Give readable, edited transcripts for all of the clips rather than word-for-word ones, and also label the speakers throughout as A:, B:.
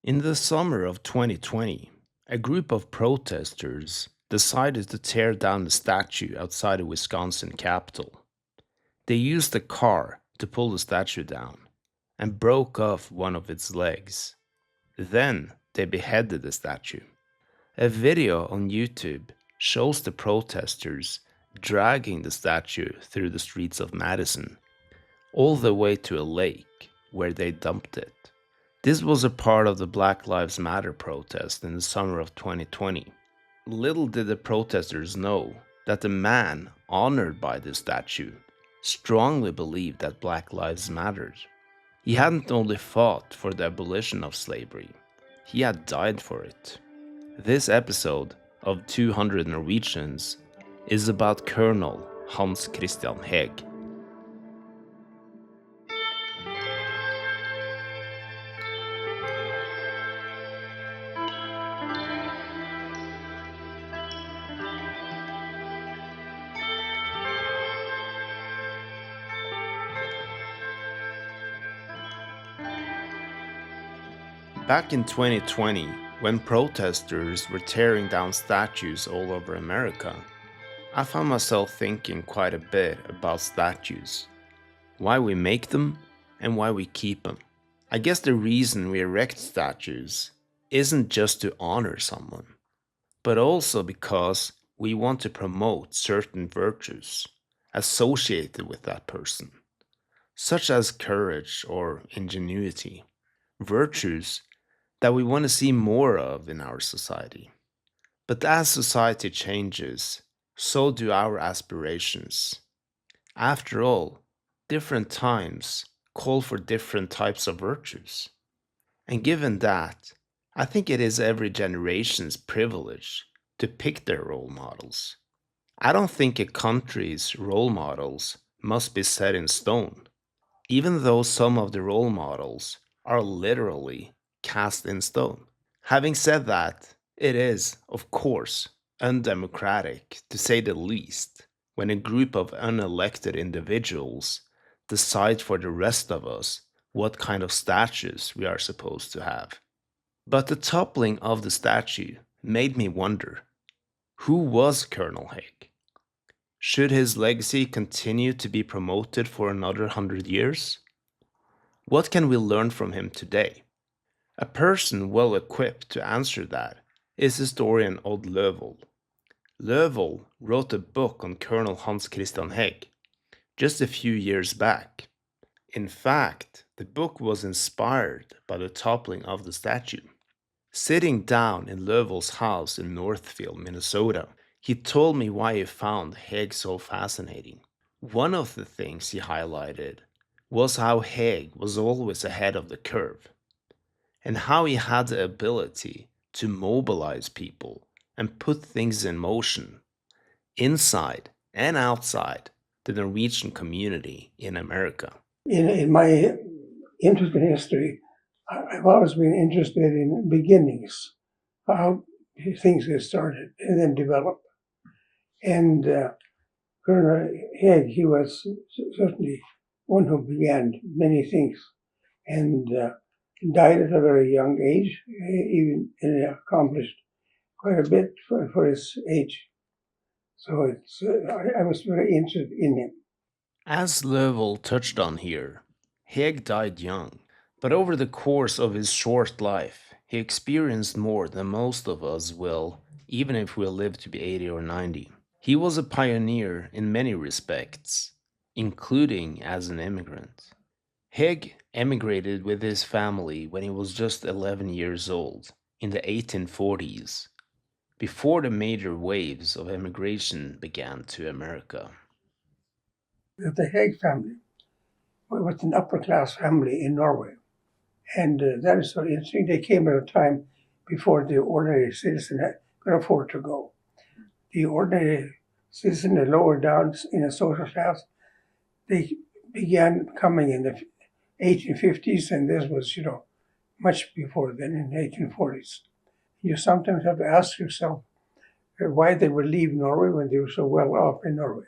A: In the summer of 2020, a group of protesters decided to tear down the statue outside the Wisconsin Capitol. They used a car to pull the statue down and broke off one of its legs. Then they beheaded the statue. A video on YouTube shows the protesters dragging the statue through the streets of Madison, all the way to a lake where they dumped it. This was a part of the Black Lives Matter protest in the summer of 2020. Little did the protesters know that the man honored by the statue strongly believed that Black Lives mattered. He hadn't only fought for the abolition of slavery, he had died for it. This episode of 200 Norwegians is about Colonel Hans Christian Heg. Back in 2020, when protesters were tearing down statues all over America, I found myself thinking quite a bit about statues, why we make them and why we keep them. I guess the reason we erect statues isn't just to honor someone, but also because we want to promote certain virtues associated with that person, such as courage or ingenuity, virtues that we want to see more of in our society. But as society changes, so do our aspirations. After all, different times call for different types of virtues. And given that, I think it is every generation's privilege to pick their role models. I don't think a country's role models must be set in stone, even though some of the role models are literally cast in stone. Having said that, it is, of course, undemocratic, to say the least, when a group of unelected individuals decide for the rest of us what kind of statues we are supposed to have. But the toppling of the statue made me wonder, who was Colonel Heg? Should his legacy continue to be promoted for another 100 years? What can we learn from him today? A person well equipped to answer that is historian Odd Løvold. Løvold wrote a book on Colonel Hans Christian Heg just a few years back. In fact, the book was inspired by the toppling of the statue. Sitting down in Løvold's house in Northfield, Minnesota, he told me why he found Heg so fascinating. One of the things he highlighted was how Heg was always ahead of the curve, and how he had the ability to mobilize people and put things in motion, inside and outside the Norwegian community in America.
B: In my interest in history, I've always been interested in beginnings, how things get started and then develop. And Colonel Heg, he was certainly one who began many things, and died at a very young age, even and accomplished quite a bit for his age. So I was very interested in him.
A: As Løvold touched on here, Heg died young, but over the course of his short life, he experienced more than most of us will, even if we live to be 80 or 90. He was a pioneer in many respects, including as an immigrant. Heg emigrated with his family when he was just 11 years old in the 1840s, before the major waves of immigration began to America.
B: The Heg family was an upper class family in Norway, and that is so interesting. They came at a time before the ordinary citizen could afford to go. The ordinary citizen, the lower down in a social class, they began coming in the 1850s, and this was, much before then in the 1840s. You sometimes have to ask yourself why they would leave Norway when they were so well off in Norway.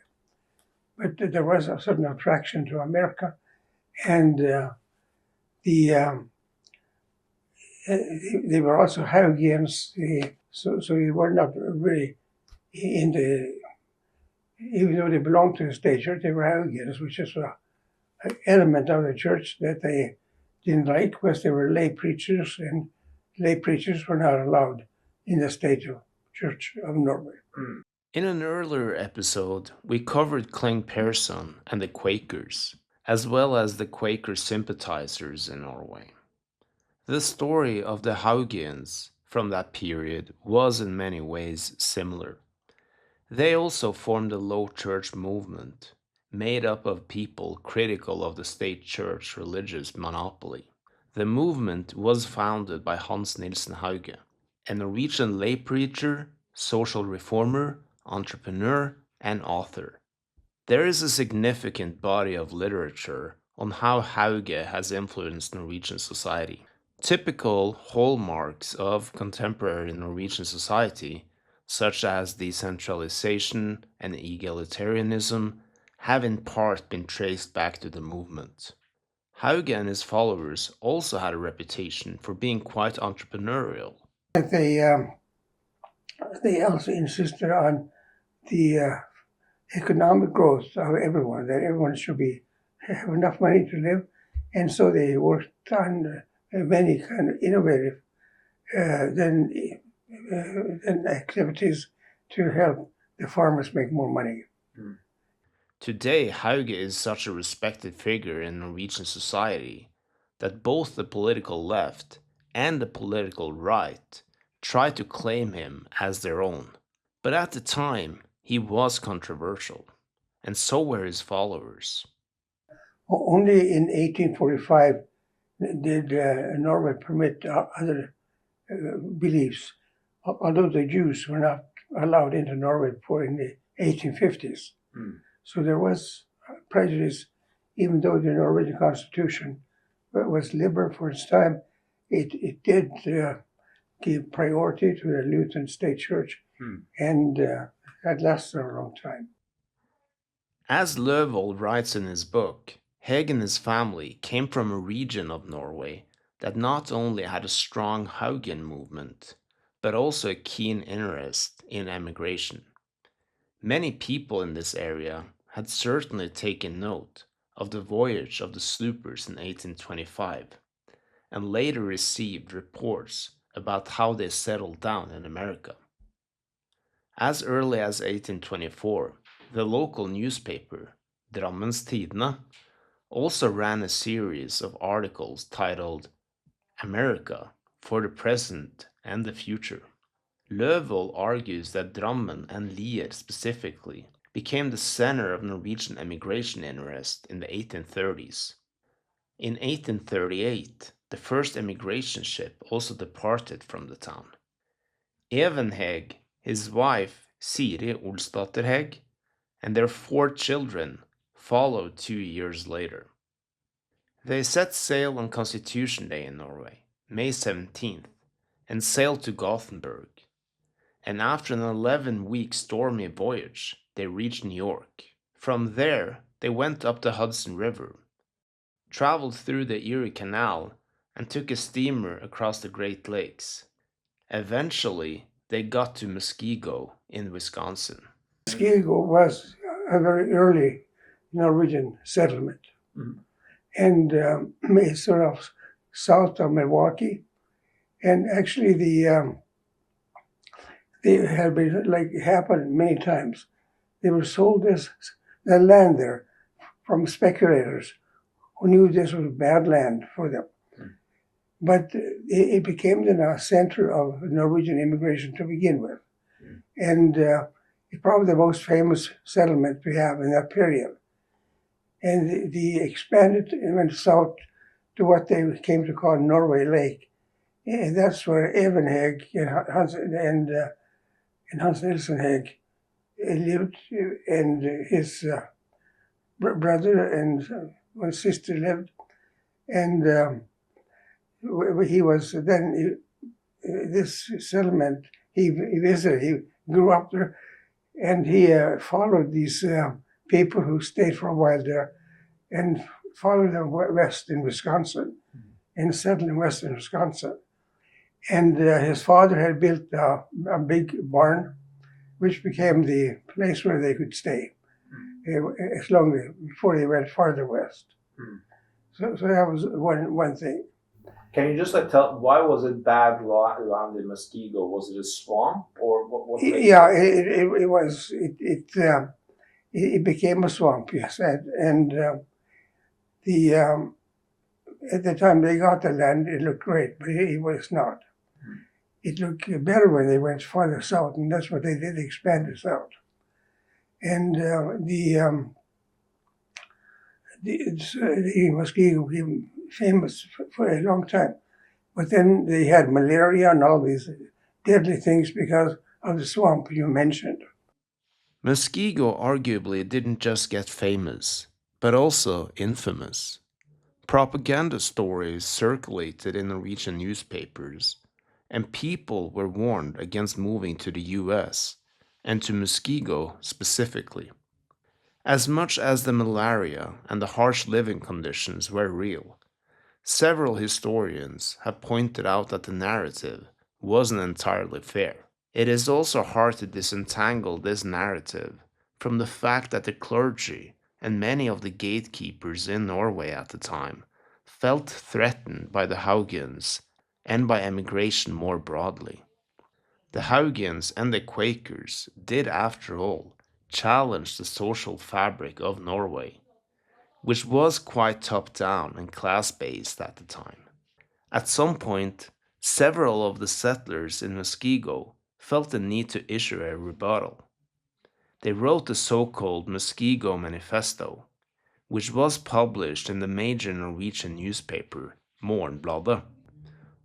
B: But there was a certain attraction to America, and they were also Haugeans, so they were not really in the, even though they belonged to the state church, they were Haugeans, which is an element of the church that they didn't like, because they were lay preachers, and lay preachers were not allowed in the state church of Norway.
A: In an earlier episode, we covered Kling Persson and the Quakers, as well as the Quaker sympathizers in Norway. The story of the Haugeans from that period was in many ways similar. They also formed a low church movement, made up of people critical of the state church religious monopoly. The movement was founded by Hans Nielsen Hauge, a Norwegian lay preacher, social reformer, entrepreneur, and author. There is a significant body of literature on how Hauge has influenced Norwegian society. Typical hallmarks of contemporary Norwegian society, such as decentralization and egalitarianism, have in part been traced back to the movement. Hauge and his followers also had a reputation for being quite entrepreneurial.
B: They also insisted on the economic growth of everyone, that everyone should have enough money to live, and so they worked on many kind of innovative then activities to help the farmers make more money.
A: Today, Hauge is such a respected figure in Norwegian society that both the political left and the political right try to claim him as their own. But at the time, he was controversial, and so were his followers.
B: Only in 1845 did Norway permit other beliefs, although the Jews were not allowed into Norway before in the 1850s. So there was prejudice, even though the Norwegian Constitution was liberal for its time. It did give priority to the Lutheran state church, and that lasted a long time.
A: As Løvold writes in his book, Heg and his family came from a region of Norway that not only had a strong Haugian movement, but also a keen interest in emigration. Many people in this area had certainly taken note of the voyage of the sloopers in 1825, and later received reports about how they settled down in America. As early as 1824, the local newspaper, Drammens Tidende, also ran a series of articles titled America for the Present and the Future. Løvold argues that Drammen and Lier specifically became the center of Norwegian emigration interest in the 1830s. In 1838, the first emigration ship also departed from the town. Even Heg, his wife Siri Olsdatter Heg, and their 4 children followed 2 years later. They set sail on Constitution Day in Norway, May 17th, and sailed to Gothenburg. And after an 11-week stormy voyage, they reached New York. From there, they went up the Hudson River, traveled through the Erie Canal, and took a steamer across the Great Lakes. Eventually, they got to Muskego in Wisconsin.
B: Muskego was a very early Norwegian settlement, and it's sort of south of Milwaukee. And actually, they had been, like happened many times, they were sold the land there from speculators who knew this was bad land for them. But it became the center of Norwegian immigration to begin with. And it's probably the most famous settlement we have in that period. And the expanded and went south to what they came to call Norway Lake. And that's where Even Heg and Hans Nielsen Heg lived, and his brother and one sister lived. And he was then, this settlement, he visited, he grew up there, and he followed these people who stayed for a while there and followed them west in Wisconsin and settled in western Wisconsin. And his father had built a big barn, which became the place where they could stay as long before they went farther west. So that was one thing.
C: Can you just like tell why was it bad land in Muskego? Was it a swamp or what made
B: Yeah, it was. It became a swamp, yes, and the at the time they got the land, it looked great, but it was not. It looked better when they went farther south, and that's what they did. They expanded south, and the Muskego became famous for a long time. But then they had malaria and all these deadly things because of the swamp you mentioned.
A: Muskego arguably didn't just get famous, but also infamous. Propaganda stories circulated in Norwegian newspapers, and people were warned against moving to the US, and to Muskego specifically. As much as the malaria and the harsh living conditions were real, several historians have pointed out that the narrative wasn't entirely fair. It is also hard to disentangle this narrative from the fact that the clergy and many of the gatekeepers in Norway at the time felt threatened by the Haugeans and by emigration more broadly. The Haugeans and the Quakers did, after all, challenge the social fabric of Norway, which was quite top down and class based at the time. At some point, several of the settlers in Muskego felt the need to issue a rebuttal. They wrote the so-called Muskego Manifesto, which was published in the major Norwegian newspaper Morgenbladet.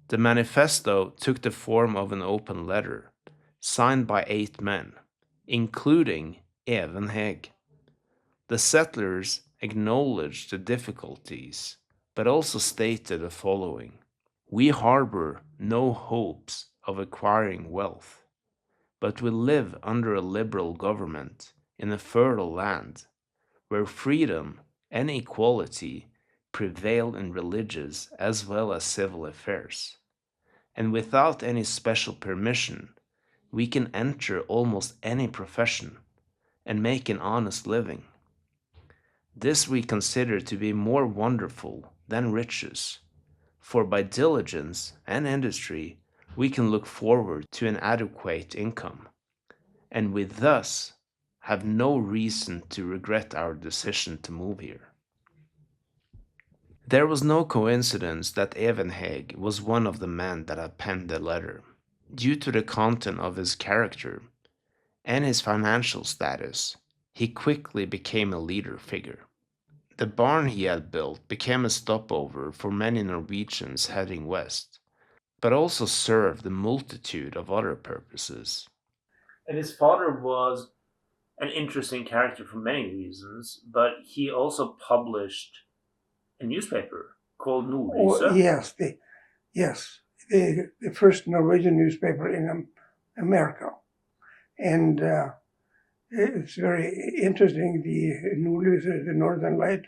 A: The manifesto took the form of an open letter, signed by 8 men, including Even Heg. The settlers acknowledged the difficulties, but also stated the following: "We harbor no hopes of acquiring wealth, but we live under a liberal government in a fertile land, where freedom and equality prevail in religious as well as civil affairs, and without any special permission, we can enter almost any profession and make an honest living. This we consider to be more wonderful than riches, for by diligence and industry we can look forward to an adequate income, and we thus have no reason to regret our decision to move here." There was no coincidence that Even Heg was one of the men that had penned the letter. Due to the content of his character and his financial status, he quickly became a leader figure. The barn he had built became a stopover for many Norwegians heading west, but also served a multitude of other purposes.
C: And his father was an interesting character for many reasons, but he also published a newspaper called
B: Oh,
C: Nordlyset.
B: yes, the first Norwegian newspaper in America, and it's very interesting. The Nordlyset, the Northern Light,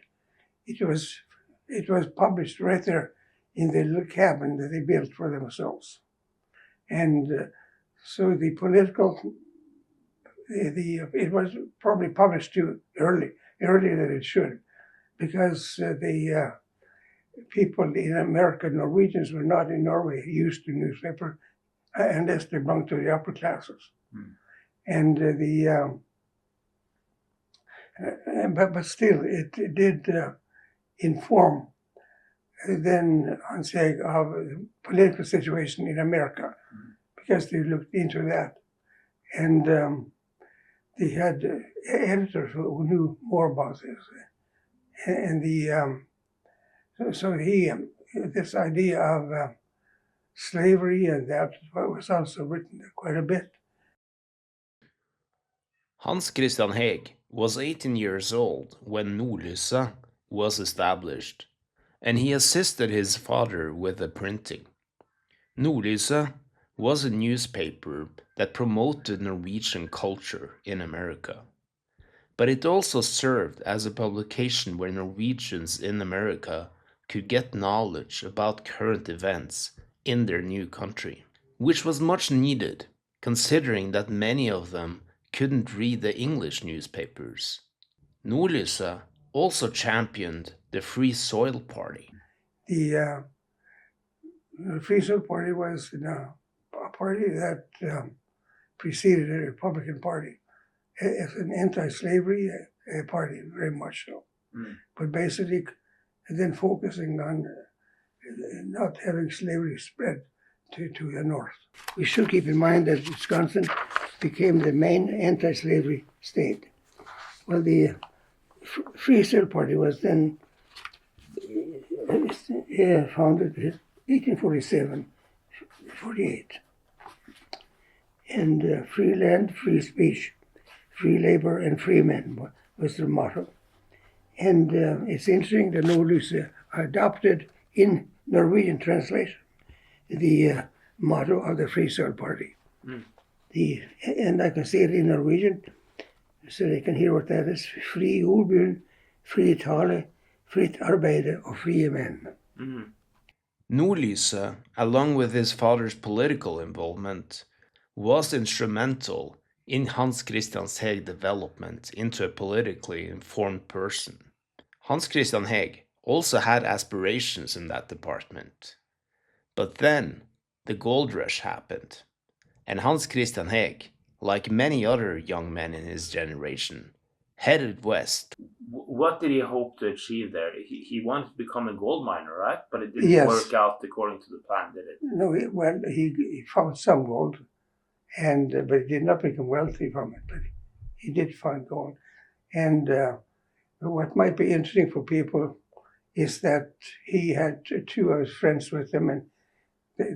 B: it was published right there in the little cabin that they built for themselves, and so the political it was probably published too earlier than it should, because the people in America, Norwegians, were not in Norway used to newspaper unless they belonged to the upper classes. And but still, it did inform then on say of the political situation in America, because they looked into that, and they had editors who knew more about this, and so he this idea of slavery, and that was also written quite a bit.
A: Hans Christian Heg was 18 years old when Nordlyset was established, and he assisted his father with the printing. Nordlyset was a newspaper that promoted Norwegian culture in America, but it also served as a publication where Norwegians in America could get knowledge about current events in their new country, which was much needed, considering that many of them couldn't read the English newspapers. Nordlyset also championed the Free Soil Party.
B: The Free Soil Party was a party that preceded the Republican Party. It's an anti-slavery party, very much so. But basically, then focusing on not having slavery spread to the north. We should keep in mind that Wisconsin became the main anti-slavery state. Well, the Free Soil Party was then founded in 1847, 48. And free land, free speech, free labor, and free men was their motto. And it's interesting that Nordlyset adopted in Norwegian translation the motto of the Free Soil Party. And I can say it in Norwegian so they can hear what that is. Fri ordbyrd, fri tale, fritt arbeide og frie menn.
A: Nordlyset, along with his father's political involvement, was instrumental in Hans Christian Heg's development into a politically informed person. Hans Christian Heg also had aspirations in that department. But then the gold rush happened, and Hans Christian Heg, like many other young men in his generation, headed west.
C: What did he hope to achieve there? He wanted to become a gold miner, right? But it didn't work out according to the plan, did it?
B: No, he found some gold, but he did not become wealthy from it. But he did find gold. And what might be interesting for people is that he had two of his friends with him, and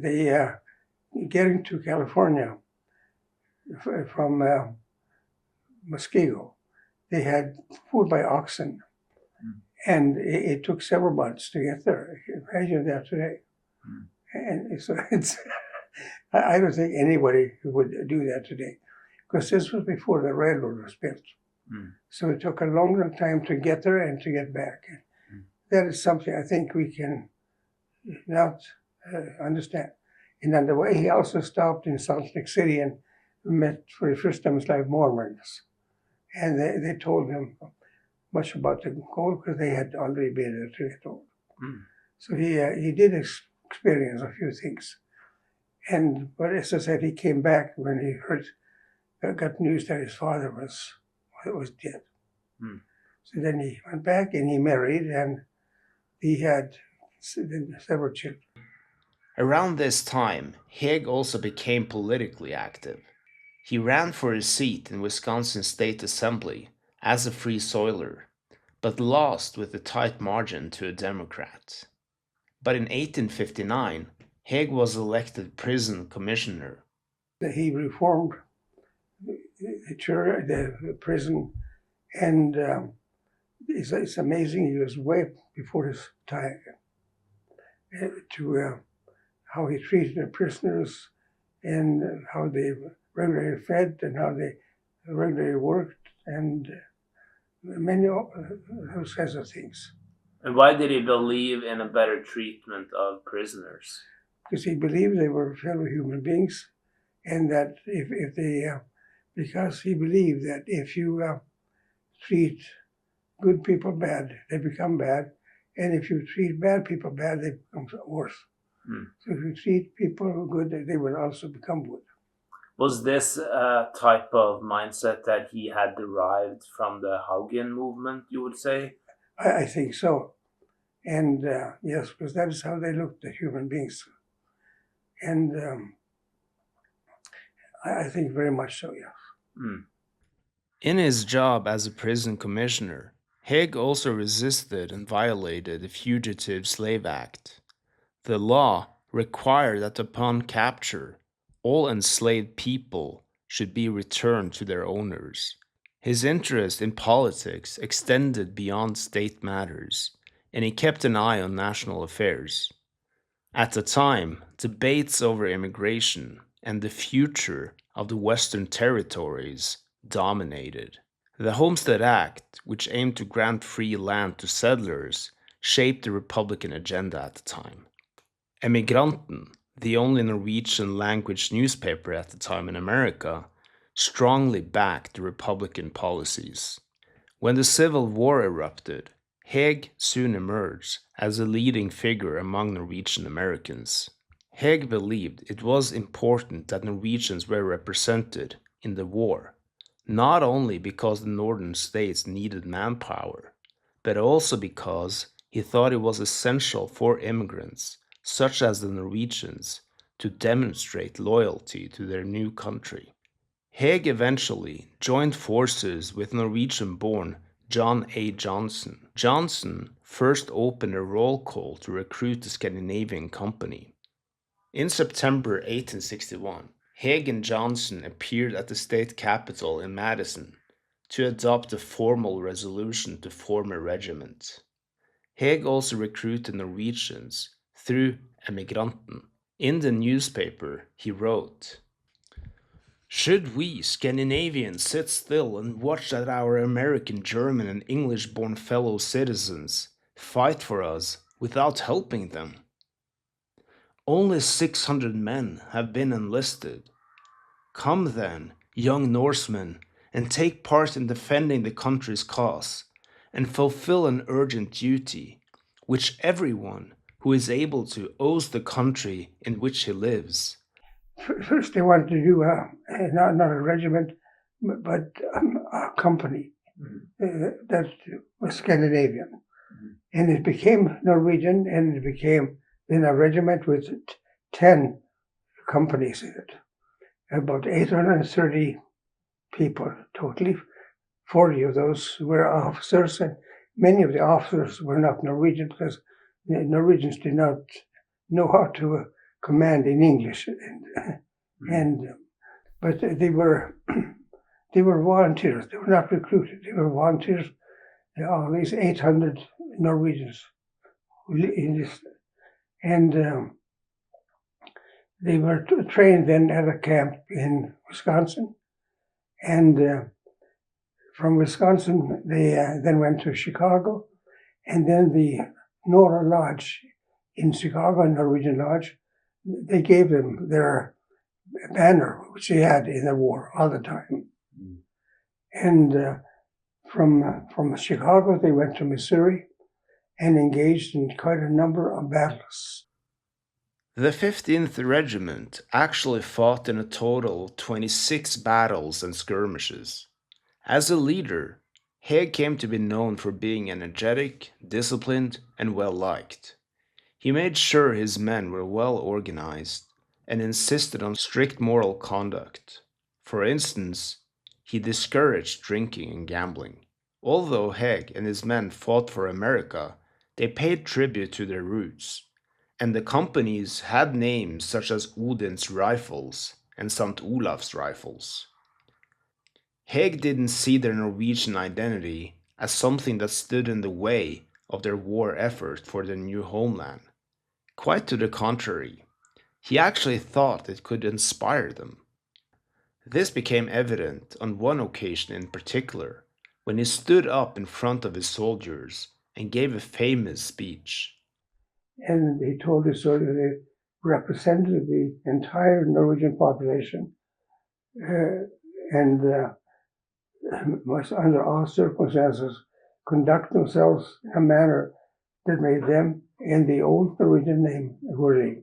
B: they getting to California from Muskego. They had pulled by oxen, and it took several months to get there. Imagine that today. And so I don't think anybody would do that today, because this was before the railroad was built. So it took a longer time to get there and to get back. That is something I think we can not understand. And on the way, he also stopped in Salt Lake City and met for the first time in his life Mormons. And they told him much about the gold because they had already been there to get gold. So he did experience a few things. But as I said, he came back when he got news that his father was dead. So then he went back and he married, and he had several children.
A: Around this time, Heg also became politically active. He ran for a seat in Wisconsin State Assembly as a Free Soiler, but lost with a tight margin to a Democrat. But in 1859, Heg was elected prison commissioner.
B: He reformed the prison, and it's amazing. He was way before his time to how he treated the prisoners and how they regularly fed and how they regularly worked and many those kinds of things.
C: And why did he believe in a better treatment of prisoners?
B: Because he believed they were fellow human beings, and that because he believed that if you treat good people bad, they become bad, and if you treat bad people bad, they become worse. So if you treat people good, they will also become good.
C: Was this a type of mindset that he had derived from the Haugean movement, you would say?
B: I think so. And yes, because that is how they looked at human beings. And I think very much so, yes.
A: In his job as a prison commissioner, Heg also resisted and violated the Fugitive Slave Act. The law required that upon capture, all enslaved people should be returned to their owners. His interest in politics extended beyond state matters, and he kept an eye on national affairs. At the time, debates over immigration and the future of the Western territories dominated. The Homestead Act, which aimed to grant free land to settlers, shaped the Republican agenda at the time. Emigranten the only Norwegian language newspaper at the time in America, strongly backed the Republican policies. When the Civil War erupted, Heg soon emerged as a leading figure among Norwegian Americans. Heg believed it was important that Norwegians were represented in the war, not only because the northern states needed manpower, but also because he thought it was essential for immigrants, such as the Norwegians, to demonstrate loyalty to their new country. Heg eventually joined forces with Norwegian-born John A. Johnson. Johnson first opened a roll call to recruit the Scandinavian Company. In September 1861, Heg and Johnson appeared at the state capitol in Madison to adopt a formal resolution to form a regiment. Heg also recruited Norwegians through Emigranten. In the newspaper, he wrote, "Should we Scandinavians sit still and watch that our American, German, and English-born fellow citizens fight for us without helping them? Only 600 men have been enlisted. Come then, young Norsemen, and take part in defending the country's cause, and fulfill an urgent duty, which everyone who is able to owes the country in which he lives."
B: First, they wanted to do not a regiment, but a company that was Scandinavian. And it became Norwegian, and it became then a regiment with 10 companies in it. About 830 people totally. 40 of those were officers, and many of the officers were not Norwegian because the Norwegians did not know how to command in English, but they were volunteers. They were not recruited. They were volunteers. All these 800 Norwegians in this, and they were trained then at a camp in Wisconsin, and from Wisconsin they then went to Chicago, and then the Nora Lodge in Chicago, Norwegian Lodge, they gave them their banner, which they had in the war all the time. And from Chicago, they went to Missouri and engaged in quite a number of battles.
A: The 15th Regiment actually fought in a total of 26 battles and skirmishes. As a leader, Heg came to be known for being energetic, disciplined, and well-liked. He made sure his men were well organized and insisted on strict moral conduct. For instance, he discouraged drinking and gambling. Although Heg and his men fought for America, they paid tribute to their roots, and the companies had names such as Odin's Rifles and St. Olaf's Rifles. Heg didn't see their Norwegian identity as something that stood in the way of their war effort for their new homeland. Quite to the contrary, he actually thought it could inspire them. This became evident on one occasion in particular, when he stood up in front of his soldiers and gave a famous speech.
B: And he told his soldiers they represented the entire Norwegian population and must, under all circumstances, conduct themselves in a manner that made them in the old Norwegian name worthy.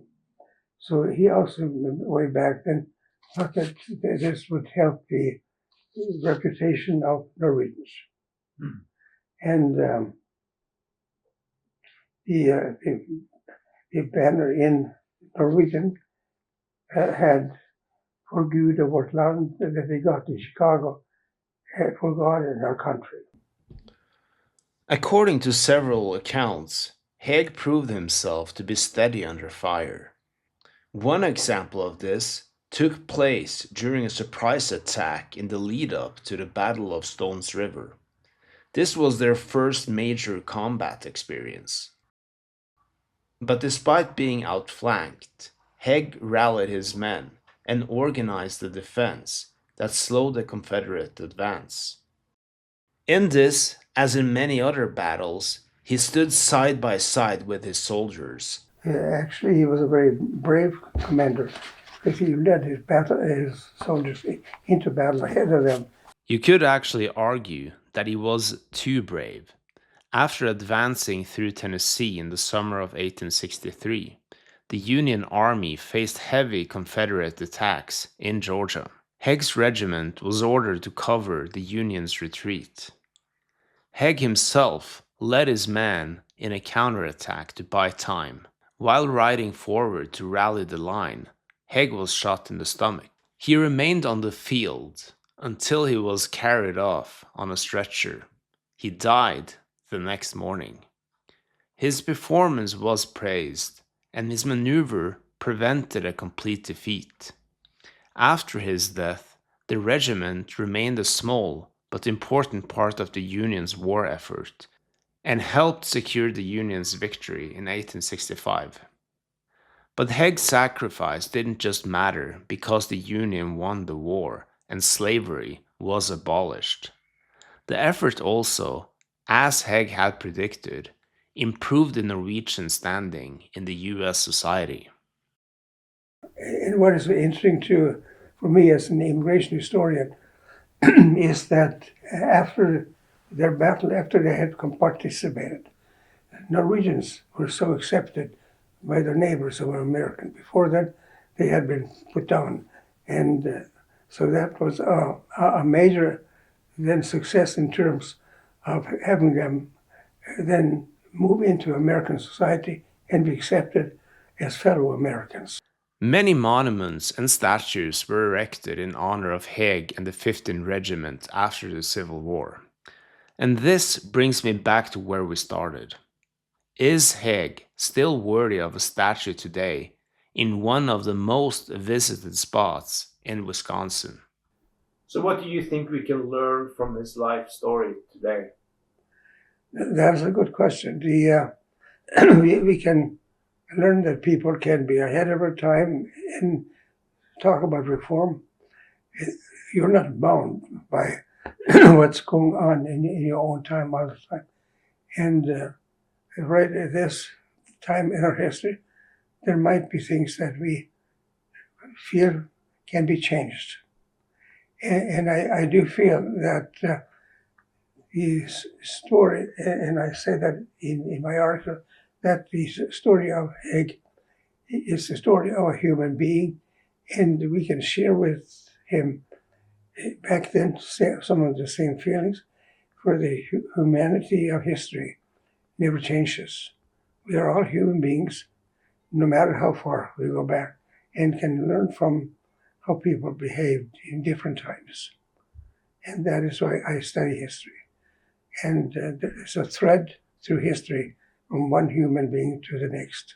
B: So he also, way back then, thought that this would help the reputation of Norwegians. And the banner in Norwegian had "For Gud og vårt land" that they got in Chicago, for God and our country.
A: According to several accounts, Heg proved himself to be steady under fire. One example of this took place during a surprise attack in the lead-up to the Battle of Stones River. This was their first major combat experience. But despite being outflanked, Heg rallied his men and organized the defense that slowed the Confederate advance. In this, as in many other battles, he stood side by side with his soldiers,
B: Actually, he was a very brave commander because he led his soldiers into battle ahead of them.
A: You could actually argue that he was too brave. After advancing through Tennessee in the summer of 1863, the Union Army faced heavy Confederate attacks in Georgia. Heg's regiment was ordered to cover the Union's retreat. Heg himself led his men in a counterattack to buy time. While riding forward to rally the line, Heg was shot in the stomach. He remained on the field until he was carried off on a stretcher. He died the next morning. His performance was praised, and his maneuver prevented a complete defeat. After his death, the regiment remained a small but important part of the Union's war effort and helped secure the Union's victory in 1865. But Heg's sacrifice didn't just matter because the Union won the war and slavery was abolished. The effort also, as Heg had predicted, improved the Norwegian standing in the US society.
B: And what is interesting too, for me as an immigration historian, is that after their battle, after they had participated, Norwegians were so accepted by their neighbors who were American. Before that, they had been put down. And so that was a major then success in terms of having them then move into American society and be accepted as fellow Americans.
A: Many monuments and statues were erected in honor of Heg and the 15th Regiment after the Civil War. And this brings me back to where we started. Is Heg still worthy of a statue today in one of the most visited spots in Wisconsin?
C: So, what do you think we can learn from his life story today?
B: That's a good question. We can learn that people can be ahead of their time and talk about reform. You're not bound by what's going on in your own time all the time. And right at this time in our history, there might be things that we feel can be changed. And I do feel that the story, and I say that in my article, that the story of Heg is the story of a human being, and we can share with him back then some of the same feelings, for the humanity of history never changes. We are all human beings, no matter how far we go back, and can learn from how people behaved in different times. And that is why I study history. And there's a thread through history from one human being to the next.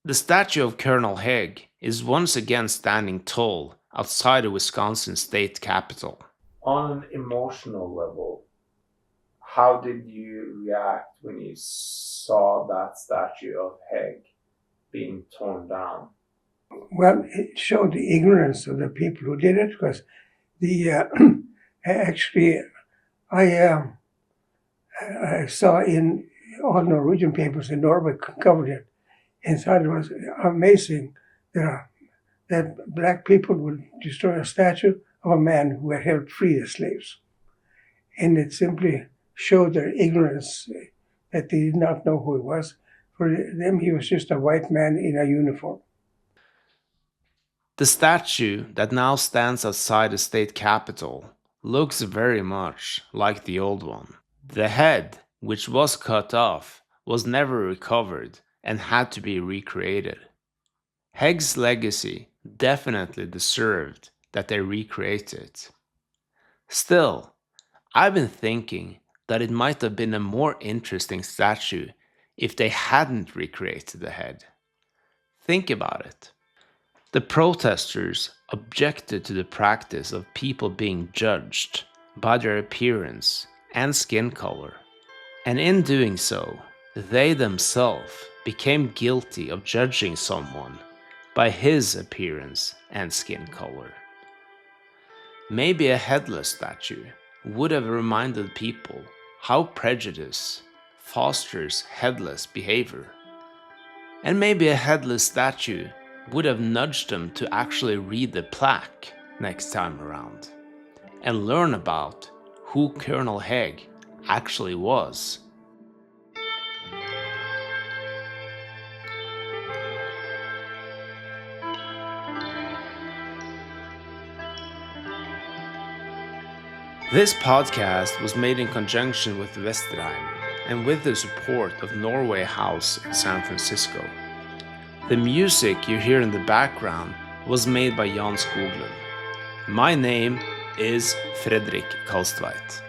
A: The statue of Colonel Heg is once again standing tall outside the Wisconsin state capitol.
C: On an emotional level, how did you react when you saw that statue of Heg being torn down?
B: Well, it showed the ignorance of the people who did it, because the actually I saw in all Norwegian papers in Norway covered it, and thought it was amazing that black people would destroy a statue of a man who had helped free the slaves. And it simply showed their ignorance, that they did not know who he was. For them, he was just a white man in a uniform.
A: The statue that now stands outside the state capitol looks very much like the old one. The head, which was cut off, was never recovered and had to be recreated. Heg's legacy definitely deserved that they recreate it. Still, I've been thinking that it might have been a more interesting statue if they hadn't recreated the head. Think about it. The protesters objected to the practice of people being judged by their appearance and skin color, and in doing so, they themselves became guilty of judging someone by his appearance and skin color. Maybe a headless statue would have reminded people how prejudice, fosters headless behavior. And maybe a headless statue would have nudged them to actually read the plaque next time around and learn about who Colonel Heg actually was. This podcast was made in conjunction with Vesterheim and with the support of Norway House in San Francisco. The music you hear in the background was made by Jan Skoglund. My name is Fredrik Kalstveit.